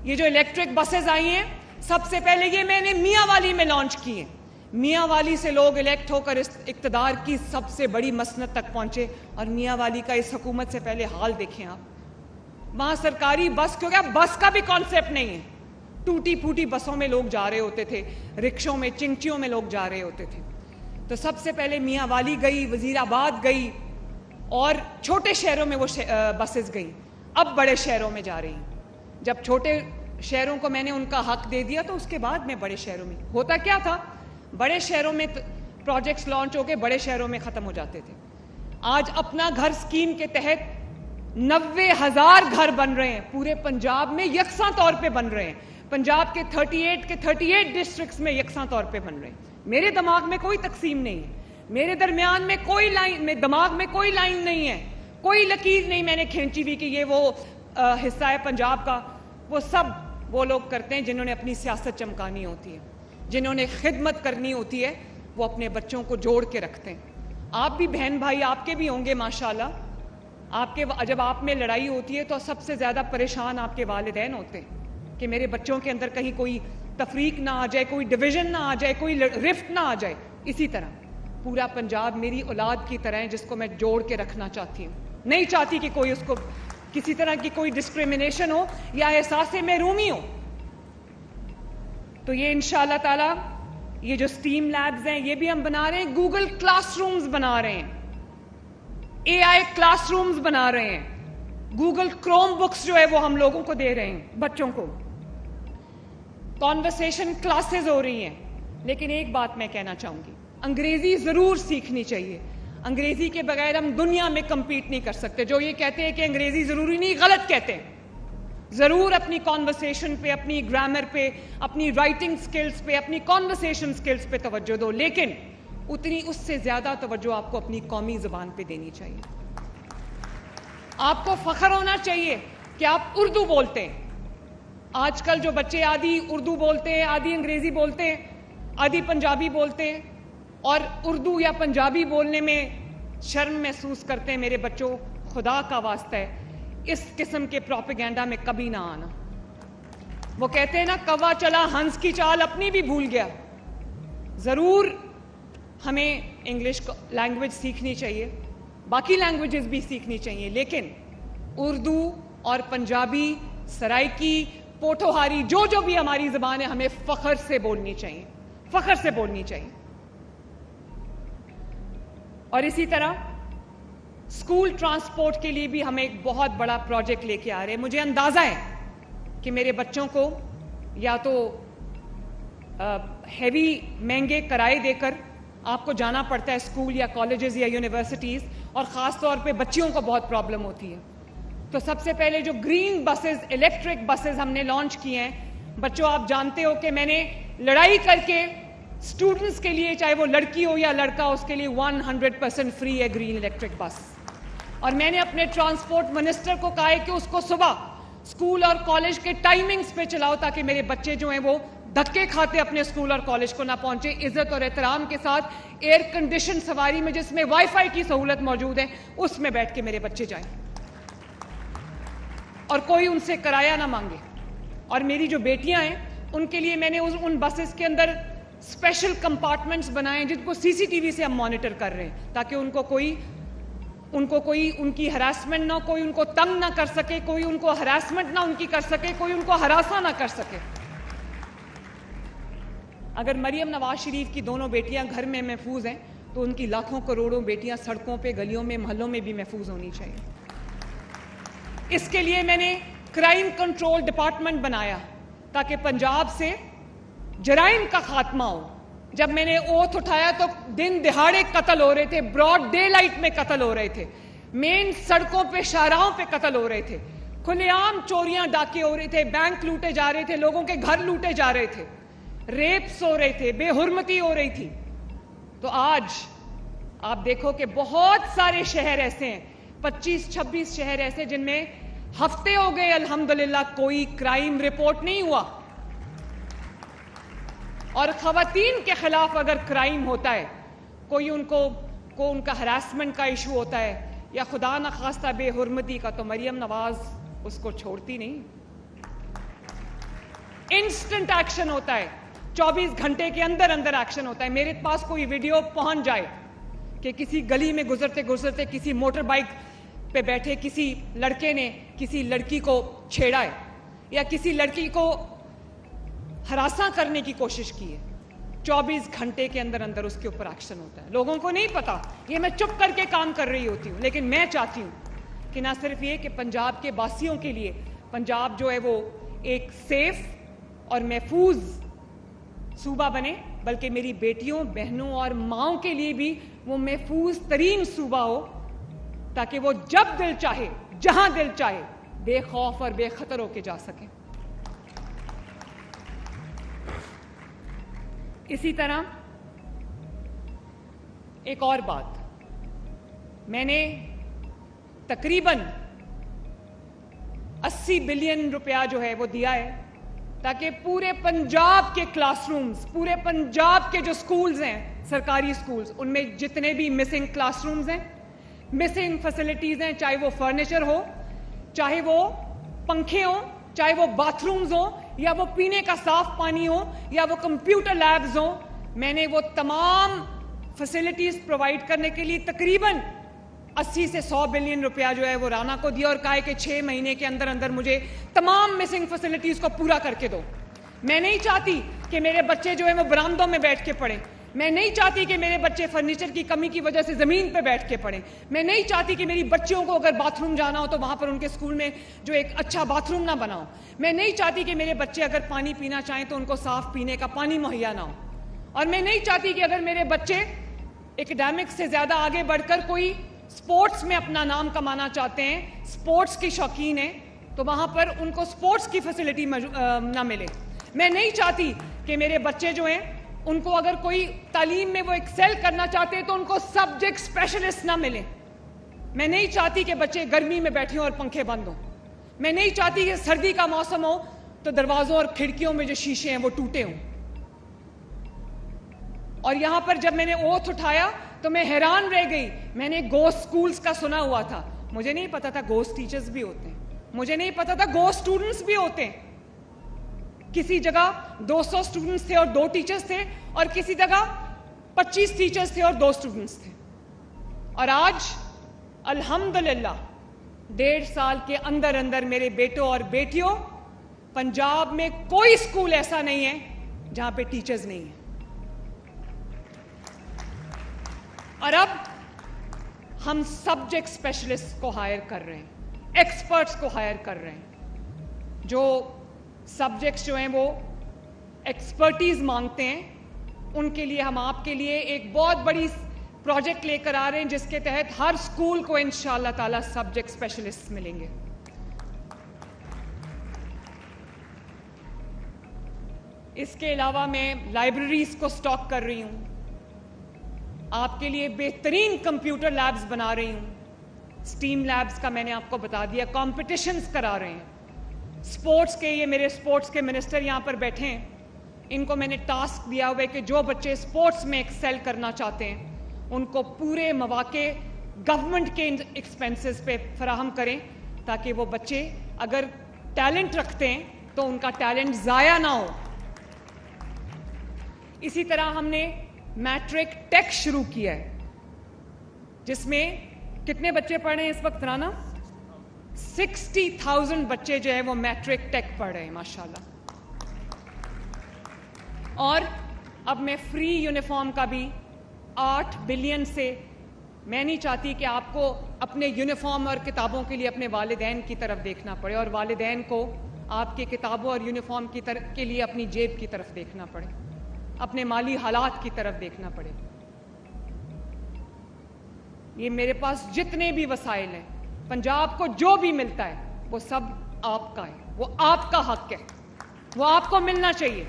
یہ جو الیکٹرک بسز آئی ہیں, سب سے پہلے یہ میں نے میاں والی میں لانچ کی ہیں. میاں والی سے لوگ الیکٹ ہو کر اقتدار کی سب سے بڑی مسند تک پہنچے, اور میاں والی کا اس حکومت سے پہلے حال دیکھیں آپ. وہاں سرکاری بس, کیونکہ بس کا بھی کانسیپٹ نہیں ہے, ٹوٹی پھوٹی بسوں میں لوگ جا رہے ہوتے تھے, رکشوں میں, چنچیوں میں لوگ جا رہے ہوتے تھے. تو سب سے پہلے میاں والی گئی, وزیر آباد گئی, اور چھوٹے شہروں میں وہ بسز گئیں. اب بڑے شہروں میں جا رہی ہیں. جب چھوٹے شہروں کو میں نے ان کا حق دے دیا تو اس کے بعد میں بڑے شہروں میں. ہوتا کیا تھا, بڑے شہروں میں پروجیکٹس لانچ ہو کے بڑے شہروں میں ختم ہو جاتے تھے. آج اپنا گھر اسکیم کے تحت 90,000 گھر بن رہے ہیں, پورے پنجاب میں یکساں طور پہ بن رہے ہیں. پنجاب کے 38 ڈسٹرکٹس میں یکساں طور پہ بن رہے ہیں. میرے دماغ میں کوئی تقسیم نہیں ہے, میرے درمیان میں کوئی لائن, دماغ میں کوئی لائن نہیں ہے, کوئی لکیر نہیں میں نے کھینچی ہوئی کہ یہ وہ حصہ ہے پنجاب کا. وہ سب وہ لوگ کرتے ہیں جنہوں نے اپنی سیاست چمکانی ہوتی ہے, جنہوں نے خدمت کرنی ہوتی ہے, وہ اپنے بچوں کو جوڑ کے رکھتے ہیں. آپ بھی بہن بھائی آپ کے بھی ہوں گے ماشاءاللہ. جب آپ میں لڑائی ہوتی ہے تو سب سے زیادہ پریشان آپ کے والدین ہوتے ہیں کہ میرے بچوں کے اندر کہیں کوئی تفریق نہ آ جائے, کوئی ڈویژن نہ آ جائے, کوئی رفٹ نہ آ جائے. اسی طرح پورا پنجاب میری اولاد کی طرح ہے جس کو میں جوڑ کے رکھنا چاہتی ہوں. نہیں چاہتی کہ کوئی اس کو کسی طرح کی کوئی ڈسکریمنیشن ہو یا احساس محرومی ہو. تو یہ انشاءاللہ تعالی یہ جو اسٹیم لیبز ہیں یہ بھی ہم بنا رہے ہیں. گوگل کلاس رومز بنا رہے ہیں, اے آئی کلاس رومز بنا رہے ہیں, گوگل کروم بکس جو ہے وہ ہم لوگوں کو دے رہے ہیں بچوں کو. کانورسیشن کلاسز ہو رہی ہیں. لیکن ایک بات میں کہنا چاہوں گی, انگریزی ضرور سیکھنی چاہیے. انگریزی کے بغیر ہم دنیا میں کمپیٹ نہیں کر سکتے. جو یہ کہتے ہیں کہ انگریزی ضروری نہیں, غلط کہتے ہیں. ضرور اپنی کانورسیشن پہ, اپنی گرامر پہ, اپنی رائٹنگ سکلز پہ, اپنی کانورسیشن سکلز پہ توجہ دو, لیکن اتنی اس سے زیادہ توجہ آپ کو اپنی قومی زبان پہ دینی چاہیے. آپ کو فخر ہونا چاہیے کہ آپ اردو بولتے ہیں. آج کل جو بچے آدھی اردو بولتے ہیں, آدھی انگریزی بولتے ہیں, آدھی پنجابی بولتے ہیں, اور اردو یا پنجابی بولنے میں شرم محسوس کرتے ہیں. میرے بچوں, خدا کا واسطہ ہے اس قسم کے پروپیگنڈا میں کبھی نہ آنا. وہ کہتے ہیں نا, کوا چلا ہنس کی چال اپنی بھی بھول گیا. ضرور ہمیں انگلش لینگویج سیکھنی چاہیے, باقی لینگویجز بھی سیکھنی چاہیے, لیکن اردو اور پنجابی, سرائکی, پوٹھوہاری, جو بھی ہماری زبان ہے, ہمیں فخر سے بولنی چاہیے, فخر سے بولنی چاہیے. اور اسی طرح اسکول ٹرانسپورٹ کے لیے بھی ہم ایک بہت بڑا پروجیکٹ لے کے آ رہے ہیں. مجھے اندازہ ہے کہ میرے بچوں کو یا تو ہیوی مہنگے کرائے دے کر آپ کو جانا پڑتا ہے اسکول یا کالجز یا یونیورسٹیز, اور خاص طور پہ بچیوں کو بہت پرابلم ہوتی ہے. تو سب سے پہلے جو گرین بسز, الیکٹرک بسز ہم نے لانچ کیے ہیں. بچوں, آپ جانتے ہو کہ میں نے لڑائی کر کے اسٹوڈنٹس کے لیے, چاہے وہ لڑکی ہو یا لڑکا, اس کے لیے 100% فری ہے گرین الیکٹرک بس. اور میں نے اپنے ٹرانسپورٹ منسٹر کو کہا ہے کہ اس کو صبح اسکول اور کالج کے ٹائمنگز پہ چلاؤ, تاکہ میرے بچے جو ہیں وہ دھکے کھاتے اپنے اسکول اور کالج کو نہ پہنچے. عزت اور احترام کے ساتھ ایئر کنڈیشن سواری میں, جس میں وائی فائی کی سہولت موجود ہے, اس میں بیٹھ کے میرے بچے جائیں, اور کوئی ان سے کرایہ نہ مانگے. اور میری جو بیٹیاں ہیں ان کے لیے میں نے ان بسز کے اندر اسپیشل کمپارٹمنٹس بنائے ہیں جن کو CCTV سے ہم مانیٹر کر رہے ہیں, تاکہ ان کو کوئی ان کی ہراسمنٹ نہ, کوئی ان کو تنگ نہ کر سکے, کوئی ان کو ہراسمنٹ نہ ان کی کر سکے, کوئی ان کو ہراساں نہ کر سکے. اگر مریم نواز شریف کی دونوں بیٹیاں گھر میں محفوظ ہیں تو ان کی لاکھوں کروڑوں بیٹیاں سڑکوں پہ, گلیوں میں, محلوں میں بھی محفوظ ہونی چاہیے. اس کے لیے میں نے کرائم کنٹرول ڈپارٹمنٹ بنایا, تاکہ پنجاب سے جرائم کا خاتمہ ہو. جب میں نے اوتھ اٹھایا تو دن دہاڑے قتل ہو رہے تھے, براڈ ڈے لائٹ میں قتل ہو رہے تھے, مین سڑکوں پہ شاہراہوں پہ قتل ہو رہے تھے, کھلے عام چوریاں ڈاکے ہو رہے تھے, بینک لوٹے جا رہے تھے, لوگوں کے گھر لوٹے جا رہے تھے, ریپس ہو رہے تھے, بے حرمتی ہو رہی تھی. تو آج آپ دیکھو کہ بہت سارے شہر ایسے ہیں, 25-26 شہر ایسے جن میں ہفتے ہو گئے الحمدللہ کوئی کرائم رپورٹ نہیں ہوا. اور خواتین کے خلاف اگر کرائم ہوتا ہے, کوئی ان کا ہراسمنٹ کا ایشو ہوتا ہے یا خدا نخواستہ بے حرمتی کا, تو مریم نواز اس کو چھوڑتی نہیں. انسٹنٹ ایکشن ہوتا ہے, 24 گھنٹے کے اندر اندر ایکشن ہوتا ہے. میرے پاس کوئی ویڈیو پہنچ جائے کہ کسی گلی میں گزرتے گزرتے کسی موٹر بائک پہ بیٹھے کسی لڑکے نے کسی لڑکی کو چھیڑا ہے یا کسی لڑکی کو ہراساں کرنے کی کوشش کی ہے, 24 گھنٹے کے اندر اندر اس کے اوپر ایکشن ہوتا ہے. لوگوں کو نہیں پتا, یہ میں چپ کر کے کام کر رہی ہوتی ہوں, لیکن میں چاہتی ہوں کہ نہ صرف یہ کہ پنجاب کے باسیوں کے لیے پنجاب جو ہے وہ ایک سیف اور محفوظ صوبہ بنے, بلکہ میری بیٹیوں, بہنوں اور ماؤں کے لیے بھی وہ محفوظ ترین صوبہ ہو, تاکہ وہ جب دل چاہے جہاں دل چاہے بے خوف اور بے خطر ہو کے جا سکیں. اسی طرح ایک اور بات, میں نے تقریباً 80 بلین روپیہ جو ہے وہ دیا ہے تاکہ پورے پنجاب کے کلاس رومز, پورے پنجاب کے جو سکولز ہیں, سرکاری سکولز, ان میں جتنے بھی مسنگ کلاس رومز ہیں, مسنگ فیسلٹیز ہیں, چاہے وہ فرنیچر ہو, چاہے وہ پنکھے ہوں, چاہے وہ باتھ رومز ہوں, یا وہ پینے کا صاف پانی ہو, یا وہ کمپیوٹر لیبز ہوں, میں نے وہ تمام فیسلٹیز پرووائڈ کرنے کے لیے تقریباً 80 سے 100 بلین روپیہ جو ہے وہ رانا کو دیا, اور کہا کہ 6 مہینے کے اندر اندر مجھے تمام مسنگ فیسلٹیز کو پورا کر کے دو. میں نہیں چاہتی کہ میرے بچے جو ہیں وہ برآمدوں میں بیٹھ کے پڑھیں, میں نہیں چاہتی کہ میرے بچے فرنیچر کی کمی کی وجہ سے زمین پہ بیٹھ کے پڑھیں, میں نہیں چاہتی کہ میری بچیوں کو اگر باتھ روم جانا ہو تو وہاں پر ان کے اسکول میں جو ایک اچھا باتھ روم نہ بنا ہو, میں نہیں چاہتی کہ میرے بچے اگر پانی پینا چاہیں تو ان کو صاف پینے کا پانی مہیا نہ ہو, اور میں نہیں چاہتی کہ اگر میرے بچے ایکڈیمک سے زیادہ آگے بڑھ کر کوئی سپورٹس میں اپنا نام کمانا چاہتے ہیں, سپورٹس کی شوقین ہیں, تو وہاں پر ان کو سپورٹس کی فیسلٹی نہ ملے. میں نہیں چاہتی کہ میرے بچے جو ہیں ان کو اگر کوئی تعلیم میں وہ ایکسل کرنا چاہتے ہیں تو ان کو سبجیکٹ اسپیشلسٹ نہ ملے. میں نہیں چاہتی کہ بچے گرمی میں بیٹھے ہوں اور پنکھے بند ہوں. میں نہیں چاہتی کہ سردی کا موسم ہو تو دروازوں اور کھڑکیوں میں جو شیشے ہیں وہ ٹوٹے ہوں. اور یہاں پر جب میں نے اوتھ اٹھایا تو میں حیران رہ گئی. میں نے گھوسٹ سکولز کا سنا ہوا تھا, مجھے نہیں پتا تھا گھوسٹ ٹیچرز بھی ہوتے ہیں, مجھے نہیں پتا تھا گھوسٹ اسٹوڈنٹس بھی ہوتے ہیں. کسی جگہ 200 اسٹوڈنٹس تھے اور 2 ٹیچرز تھے, اور کسی جگہ 25 ٹیچرز تھے اور 2 اسٹوڈنٹس تھے. اور آج الحمدللہ 1.5 سال کے اندر اندر میرے بیٹوں اور بیٹیوں, پنجاب میں کوئی اسکول ایسا نہیں ہے جہاں پہ ٹیچرز نہیں ہیں. اور اب ہم سبجیکٹ اسپیشلسٹ کو ہائر کر رہے ہیں, ایکسپرٹس کو ہائر کر رہے ہیں, جو سبجیکٹس جو ہیں وہ ایکسپرٹیز مانگتے ہیں. ان کے لیے ہم آپ کے لیے ایک بہت بڑی پروجیکٹ لے کر آ رہے ہیں جس کے تحت ہر اسکول کو انشاءاللہ تعالی سبجیکٹ اسپیشلسٹ ملیں گے. اس کے علاوہ میں لائبریریز کو سٹاک کر رہی ہوں, آپ کے لیے بہترین کمپیوٹر لیبز بنا رہی ہوں, اسٹیم لیبز کا میں نے آپ کو بتا دیا, کمپٹیشنز کرا رہے ہیں. سپورٹس کے, یہ میرے سپورٹس کے منسٹر یہاں پر بیٹھے ہیں, ان کو میں نے ٹاسک دیا ہوا ہے کہ جو بچے سپورٹس میں ایکسل کرنا چاہتے ہیں ان کو پورے مواقع گورنمنٹ کے ایکسپنسز پہ فراہم کریں, تاکہ وہ بچے اگر ٹیلنٹ رکھتے ہیں تو ان کا ٹیلنٹ ضائع نہ ہو. اسی طرح ہم نے میٹرک ٹیک شروع کیا ہے, جس میں کتنے بچے پڑھ رہے ہیں اس وقت رانا؟ 60,000 بچے جو ہے وہ میٹرک ٹیک پڑھ رہے ہیں ماشاءاللہ. اور اب میں فری یونیفارم کا بھی 8 بلین سے, میں نہیں چاہتی کہ آپ کو اپنے یونیفارم اور کتابوں کے لیے اپنے والدین کی طرف دیکھنا پڑے, اور والدین کو آپ کے کتابوں اور یونیفارم کے لیے اپنی جیب کی طرف دیکھنا پڑے, اپنے مالی حالات کی طرف دیکھنا پڑے. یہ میرے پاس جتنے بھی وسائل ہیں, پنجاب کو جو بھی ملتا ہے وہ سب آپ کا ہے, وہ آپ کا حق ہے, وہ آپ کو ملنا چاہیے.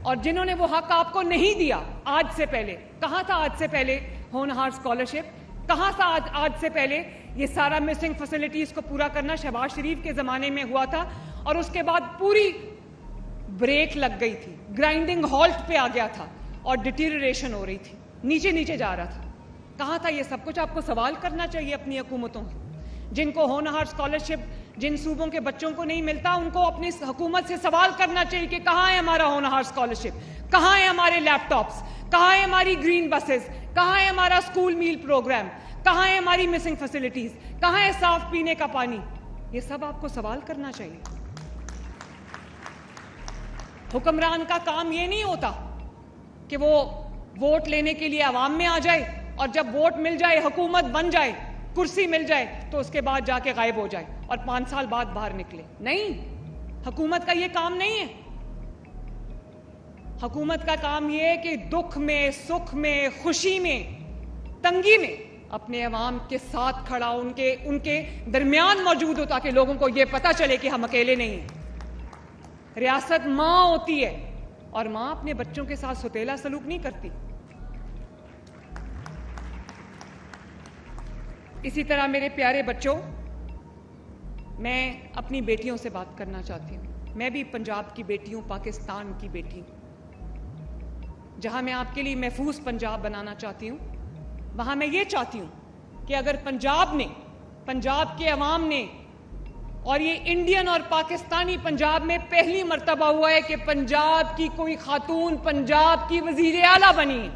اور جنہوں نے وہ حق آپ کو نہیں دیا آج سے پہلے, کہاں تھا آج سے پہلے ہونہار اسکالرشپ, کہاں تھا آج سے پہلے یہ سارا مسنگ فیسلٹیز کو پورا کرنا؟ شہباز شریف کے زمانے میں ہوا تھا اور اس کے بعد پوری بریک لگ گئی تھی, گرائنڈنگ ہالٹ پہ آ گیا تھا اور ڈیٹیریشن ہو رہی تھی, نیچے نیچے جا رہا تھا. کہاں تھا یہ سب کچھ؟ آپ کو سوال کرنا چاہیے اپنی حکومتوں سے. جن کو ہونہار اسکالرشپ جن صوبوں کے بچوں کو نہیں ملتا, ان کو اپنی حکومت سے سوال کرنا چاہیے کہ کہاں ہے ہمارا ہونہار اسکالرشپ, کہاں ہے ہمارے لیپ ٹاپس, کہاں ہے ہماری گرین بسز, کہاں ہے ہمارا اسکول میل پروگرام, کہاں ہے ہماری مسنگ فیسلٹیز, کہاں ہے صاف پینے کا پانی؟ یہ سب آپ کو سوال کرنا چاہیے. حکمران کا کام یہ نہیں ہوتا کہ وہ ووٹ لینے کے لیے عوام میں آ جائے اور جب ووٹ مل جائے, حکومت بن جائے, کرسی مل جائے تو اس کے بعد جا کے غائب ہو جائے اور 5 سال بعد باہر نکلے. نہیں, حکومت کا یہ کام نہیں ہے. حکومت کا کام یہ ہے کہ دکھ میں, سکھ میں, خوشی میں, تنگی میں اپنے عوام کے ساتھ کھڑا, ان کے درمیان موجود ہو تاکہ لوگوں کو یہ پتا چلے کہ ہم اکیلے نہیں ہیں. ریاست ماں ہوتی ہے اور ماں اپنے بچوں کے ساتھ سوتیلا سلوک نہیں کرتی. اسی طرح میرے پیارے بچوں, میں اپنی بیٹیوں سے بات کرنا چاہتی ہوں. میں بھی پنجاب کی بیٹی ہوں, پاکستان کی بیٹی ہوں. جہاں میں آپ کے لیے محفوظ پنجاب بنانا چاہتی ہوں, وہاں میں یہ چاہتی ہوں کہ اگر پنجاب نے, پنجاب کے عوام نے, اور یہ انڈین اور پاکستانی پنجاب میں پہلی مرتبہ ہوا ہے کہ پنجاب کی کوئی خاتون پنجاب کی وزیر اعلیٰ بنی ہے.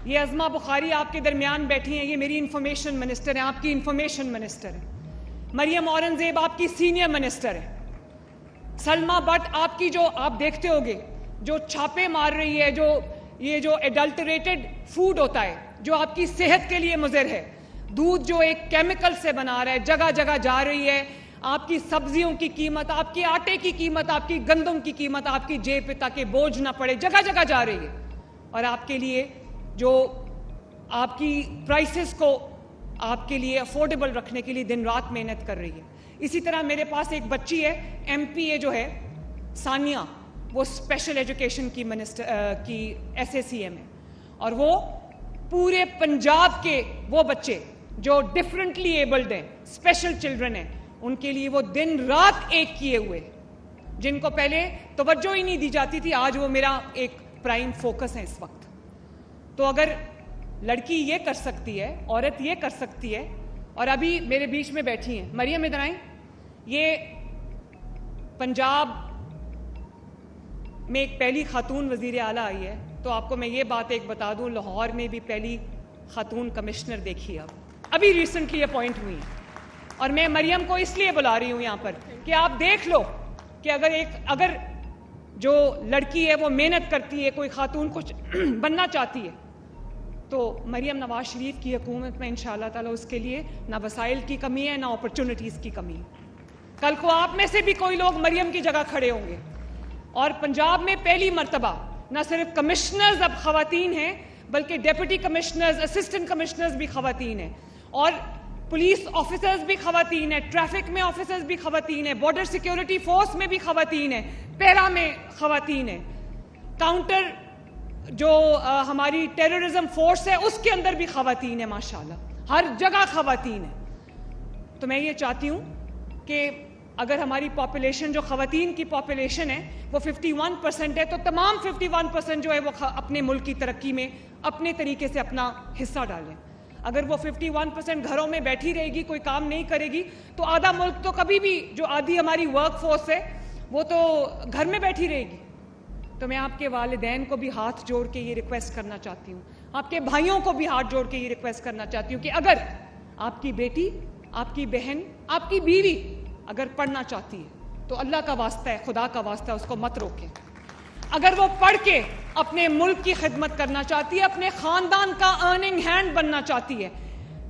یہ عظمہ بخاری آپ کے درمیان بیٹھی ہیں, یہ میری انفارمیشن منسٹر ہیں, آپ کی انفارمیشن منسٹر ہیں. مریم اورنگزیب آپ کی سینئر منسٹر ہے. سلما بٹ آپ کی, جو آپ دیکھتے ہوگے, جو چھاپے مار رہی ہے, یہ جو ایڈلٹریٹڈ فوڈ ہوتا ہے جو آپ کی صحت کے لیے مضر ہے, دودھ جو ایک کیمیکل سے بنا رہا ہے, جگہ جگہ جا رہی ہے. آپ کی سبزیوں کی قیمت, آپ کے آٹے کی قیمت, آپ کی گندم کی قیمت آپ کی جیب پہ تاکہ بوجھ نہ پڑے, جگہ جگہ جا رہی ہے. اور آپ کے لیے جو آپ کی پرائسز کو آپ کے لیے افورڈیبل رکھنے کے لیے دن رات محنت کر رہی ہے. اسی طرح میرے پاس ایک بچی ہے, ایم پی اے جو ہے ثانیہ, وہ اسپیشل ایجوکیشن کی SACM ہے, اور وہ پورے پنجاب کے وہ بچے جو ڈفرینٹلی ایبلڈ ہیں, اسپیشل چلڈرن ہیں, ان کے لیے وہ دن رات ایک کیے ہوئے, جن کو پہلے توجہ ہی نہیں دی جاتی تھی, آج وہ میرا ایک پرائم فوکس ہے اس وقت. تو اگر لڑکی یہ کر سکتی ہے, عورت یہ کر سکتی ہے, اور ابھی میرے بیچ میں بیٹھی ہیں مریم, ادھر آئیں. یہ پنجاب میں ایک پہلی خاتون وزیر اعلیٰ آئی ہے, تو آپ کو میں یہ بات ایک بتا دوں, لاہور میں بھی پہلی خاتون کمشنر دیکھی ابھی ریسنٹلی اپوائنٹ ہوئی ہیں. اور میں مریم کو اس لیے بلا رہی ہوں یہاں پر کہ آپ دیکھ لو کہ اگر جو لڑکی ہے وہ محنت کرتی ہے, کوئی خاتون کچھ بننا چاہتی ہے, تو مریم نواز شریف کی حکومت میں انشاءاللہ تعالی اس کے لیے نہ وسائل کی کمی ہے, نہ اپرچونٹیز کی کمی ہے. کل کو آپ میں سے بھی کوئی لوگ مریم کی جگہ کھڑے ہوں گے. اور پنجاب میں پہلی مرتبہ نہ صرف کمشنرز اب خواتین ہیں, بلکہ ڈیپٹی کمشنرز, اسسٹنٹ کمشنرز بھی خواتین ہیں, اور پولیس آفیسرز بھی خواتین ہیں, ٹریفک میں آفیسرز بھی خواتین ہیں, بارڈر سیکیورٹی فورس میں بھی خواتین ہیں, پیرا میں خواتین ہیں, کاؤنٹر جو ہماری ٹیررزم فورس ہے اس کے اندر بھی خواتین ہیں, ماشاءاللہ ہر جگہ خواتین ہیں. تو میں یہ چاہتی ہوں کہ اگر ہماری پاپولیشن, جو خواتین کی پاپولیشن ہے وہ 51% ہے, تو تمام 51% جو ہے وہ اپنے ملک کی ترقی میں اپنے طریقے سے اپنا حصہ ڈالیں. اگر وہ 51% گھروں میں بیٹھی رہے گی, کوئی کام نہیں کرے گی, تو آدھا ملک تو کبھی بھی, جو آدھی ہماری ورک فورس ہے وہ تو گھر میں بیٹھی رہے گی. تو میں آپ کے والدین کو بھی ہاتھ جوڑ کے یہ ریکویسٹ کرنا چاہتی ہوں, آپ کے بھائیوں کو بھی ہاتھ جوڑ کے یہ ریکویسٹ کرنا چاہتی ہوں کہ اگر آپ کی بیٹی, آپ کی بہن, آپ کی بیوی اگر پڑھنا چاہتی ہے تو اللہ کا واسطہ ہے, خدا کا واسطہ ہے, اس کو مت روکیں. اگر وہ پڑھ کے اپنے ملک کی خدمت کرنا چاہتی ہے, اپنے خاندان کا ارننگ ہینڈ بننا چاہتی ہے,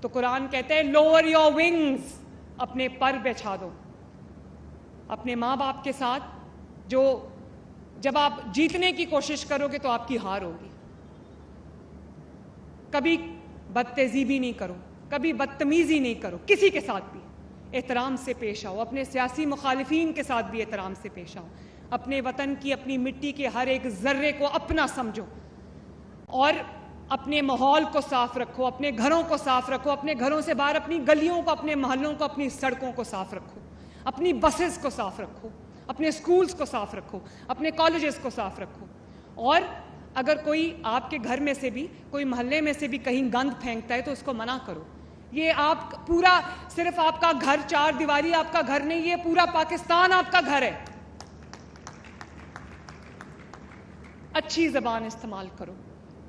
تو قرآن کہتا ہے لوور یور ونگز، اپنے پر بچھا دو. اپنے ماں باپ کے ساتھ جب آپ جیتنے کی کوشش کرو گے تو آپ کی ہار ہوگی. کبھی بدتیزی بھی نہیں کرو، کبھی بدتمیزی نہیں کرو، کسی کے ساتھ بھی احترام سے پیش آؤ. اپنے سیاسی مخالفین کے ساتھ بھی احترام سے پیش آؤ. اپنے وطن کی، اپنی مٹی کے ہر ایک ذرے کو اپنا سمجھو، اور اپنے ماحول کو صاف رکھو، اپنے گھروں کو صاف رکھو، اپنے گھروں سے باہر اپنی گلیوں کو، اپنے محلوں کو، اپنی سڑکوں کو صاف رکھو، اپنی بسز کو صاف رکھو، اپنے سکولز کو صاف رکھو، اپنے کالجز کو صاف رکھو. اور اگر کوئی آپ کے گھر میں سے بھی، کوئی محلے میں سے بھی کہیں گند پھینکتا ہے تو اس کو منع کرو. یہ آپ پورا، صرف آپ کا گھر، چار دیواری آپ کا گھر نہیں، یہ پورا پاکستان آپ کا گھر ہے. اچھی زبان استعمال کرو.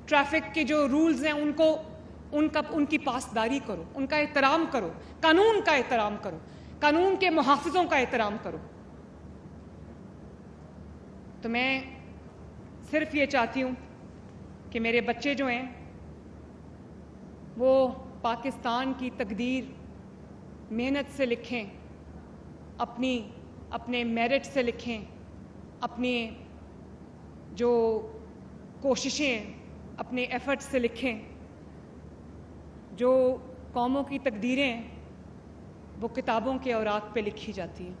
ٹریفک کے جو رولز ہیں ان کی پاسداری کرو، ان کا احترام کرو، قانون کا احترام کرو، قانون کے محافظوں کا احترام کرو. تو میں صرف یہ چاہتی ہوں کہ میرے بچے جو ہیں وہ پاکستان کی تقدیر محنت سے لکھیں، اپنے میرٹ سے لکھیں، اپنی جو کوششیں، اپنے ایفرٹ سے لکھیں. جو قوموں کی تقدیریں وہ کتابوں کے اوراق پہ لکھی جاتی ہیں.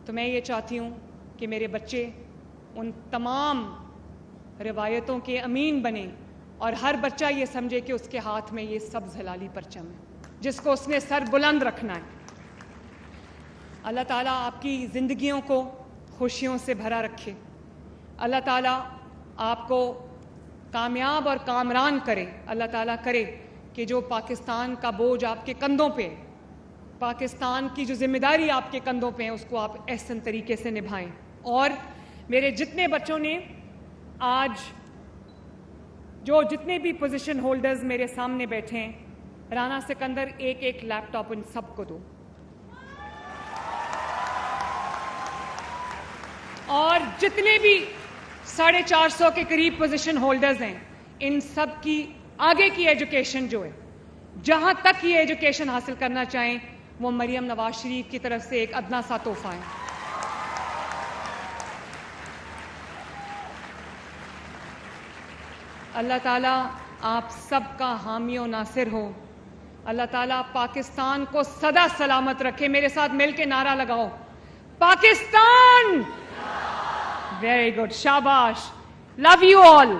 تو میں یہ چاہتی ہوں کہ میرے بچے ان تمام روایتوں کے امین بنیں، اور ہر بچہ یہ سمجھے کہ اس کے ہاتھ میں یہ سبز ہلالی پرچم ہے جس کو اس نے سر بلند رکھنا ہے. اللہ تعالیٰ آپ کی زندگیوں کو خوشیوں سے بھرا رکھے. اللہ تعالیٰ آپ کو کامیاب اور کامران کرے. اللہ تعالیٰ کرے کہ جو پاکستان کا بوجھ آپ کے کندھوں پہ، پاکستان کی جو ذمہ داری آپ کے کندھوں پہ ہے، اس کو آپ احسن طریقے سے نبھائیں. اور میرے جتنے بچوں نے آج جتنے بھی پوزیشن ہولڈرز میرے سامنے بیٹھے ہیں، رانا سکندر ایک لیپ ٹاپ ان سب کو دو. اور جتنے بھی 450 کے قریب پوزیشن ہولڈرز ہیں، ان سب کی آگے کی ایجوکیشن جو ہے، جہاں تک یہ ایجوکیشن حاصل کرنا چاہیں، وہ مریم نواز شریف کی طرف سے ایک ادنا سا تحفہ ہے. اللہ تعالیٰ آپ سب کا حامی و ناصر ہو. اللہ تعالیٰ پاکستان کو سدا سلامت رکھے. میرے ساتھ مل کے نعرہ لگاؤ، پاکستان. ویری گڈ، شاباش. Love you all.